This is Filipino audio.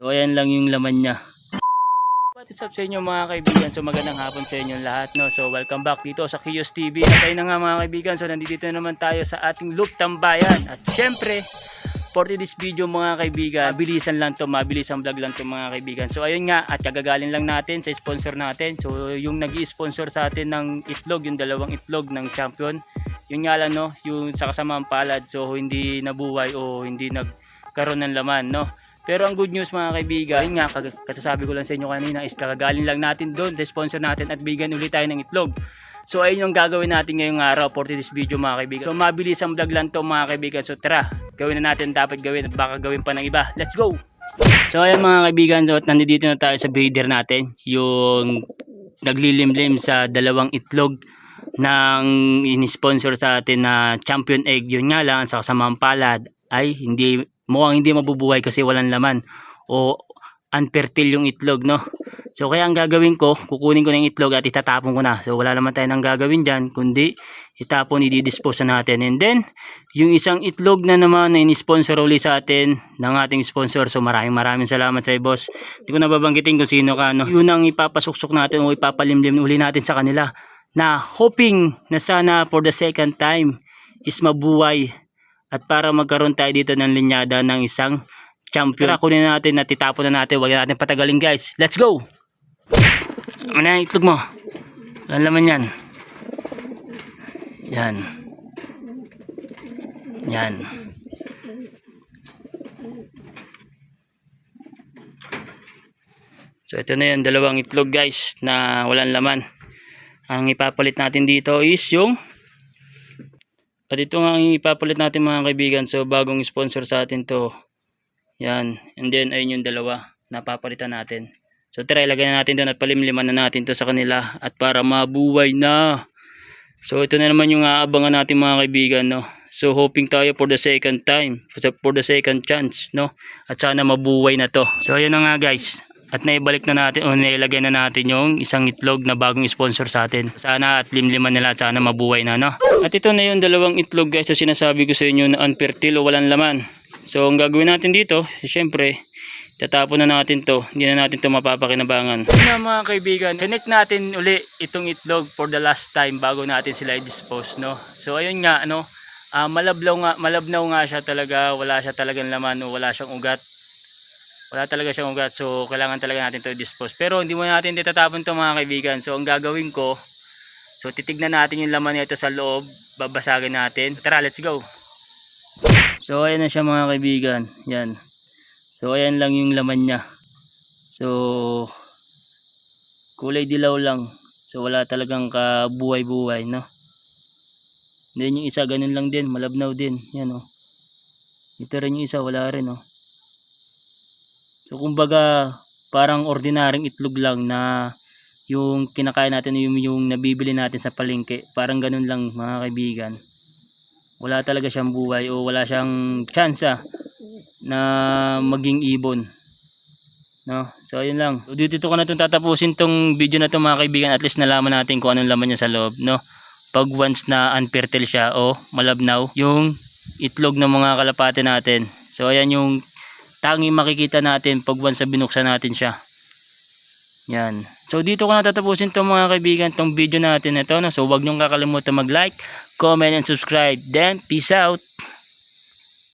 So ayan lang yung laman niya. What's up sa inyo mga kaibigan? So magandang hapon sa inyo lahat, no? So welcome back dito sa Kios TV. At ayun na nga mga kaibigan, so nandito na naman tayo sa ating Loop Tambayan. At syempre, for this video mga kaibigan, mabilisan lang to, mabilisang vlog lang to mga kaibigan. So ayun nga, at kagagaling lang natin sa sponsor natin. So yung nag-i-sponsor sa atin ng itlog, yung dalawang itlog ng champion, yun nga lang, no, yung sa kasamang palad, so hindi nabuhay o hindi nagkaroon ng laman, no. Pero ang good news mga kaibigan, yun nga, kasasabi ko lang sa inyo kanina is kagagaling lang natin doon sa sponsor natin at bigyan ulit tayo ng itlog. So ayun yung gagawin natin ngayong araw for this video mga kaibigan. So mabilis ang vlog lang to mga kaibigan. So tara, gawin na natin dapat gawin at baka gawin pa ng iba. Let's go! So ayan mga kaibigan, so nandito na tayo sa breeder natin. Yung naglilimlim sa dalawang itlog ng in-sponsor sa atin na champion egg. Yun nga lang, sa kasamang palad ay mukhang hindi mabubuhay kasi walang laman o unfertile yung itlog, no. So kaya ang gagawin ko, kukunin ko ng itlog at itatapon ko na. So wala naman tayong gagawin dyan kundi itapon, i-dispose na natin. And then yung isang itlog na naman na in-sponsor ulit sa atin ng ating sponsor, so maraming salamat sa boss. Hindi ko nababanggitin kung sino ka, no. Yun ang ipapasuksok natin o ipapalimlim uli natin sa kanila, na hoping na sana for the second time is mabuhay at para magkaroon tayo dito ng linyada ng isang champion. Tara, kunin natin at itapon na natin. Huwag natin patagalin guys. Let's go! Ano na yung itlog mo? Walang laman yan. Yan. Yan. So ito na yung dalawang itlog guys na walang laman. Ang ipapalit natin dito is yung, at ito nga ang ipapalit natin mga kaibigan. So bagong sponsor sa atin to. Yan. And then ayun yung dalawa na papalitan natin. So try ilagay na natin doon at palimliman na natin to sa kanila at para mabuhay na. So ito na naman yung aabangan natin mga kaibigan, no. So hoping tayo for the second time, for the second chance, no. At sana mabuhay na to. So ayun na nga guys. At naibalik na natin o nailagay na natin yung isang itlog na bagong sponsor sa atin. Sana at limliman nila at sana mabuhay na, no. At ito na yung dalawang itlog guys na sinasabi ko sa inyo na unfertile o walang laman. So ang gagawin natin dito, syempre tatapon na natin to. Hindi na natin to mapapakinabangan. Yun na mga kaibigan, connect natin uli itong itlog for the last time bago natin sila i-dispose, no. So ayun nga, ano, malabnaw nga siya talaga. Wala siya talagang laman o wala siyang ugat. Wala talaga siyang ugat, so kailangan talaga natin to dispose. Pero hindi mo natin itatapon to mga kaibigan. So ang gagawin ko, so titignan natin yung laman nito sa loob, babasagin natin. Tara, let's go. So ayan na siya mga kaibigan. Yan. So ayan lang yung laman niya. So kulay dilaw lang. So wala talagang kabuhay-buhay, no. Then yung isa ganun lang din, malabnaw din. Yan oh. Ito rin yung isa, wala rin oh. So kumbaga parang ordinaryong itlog lang na yung kinakain natin, yung nabibili natin sa palengke. Parang ganun lang mga kaibigan. Wala talaga siyang buhay o wala siyang tsansa na maging ibon, no. So ayun lang. So, dito ko na itong tatapusin tong video na to mga kaibigan. At least nalaman natin kung anong laman niya sa loob, no. Pag once na unfertile siya o malabnaw yung itlog ng mga kalapate natin. So ayan yung tanging makikita natin pag once na binuksan natin siya. Yan. So dito ko na tatapusin itong mga kaibigan, itong video natin ito, no? So huwag niyong kakalimutan mag-like, comment and subscribe. Then peace out.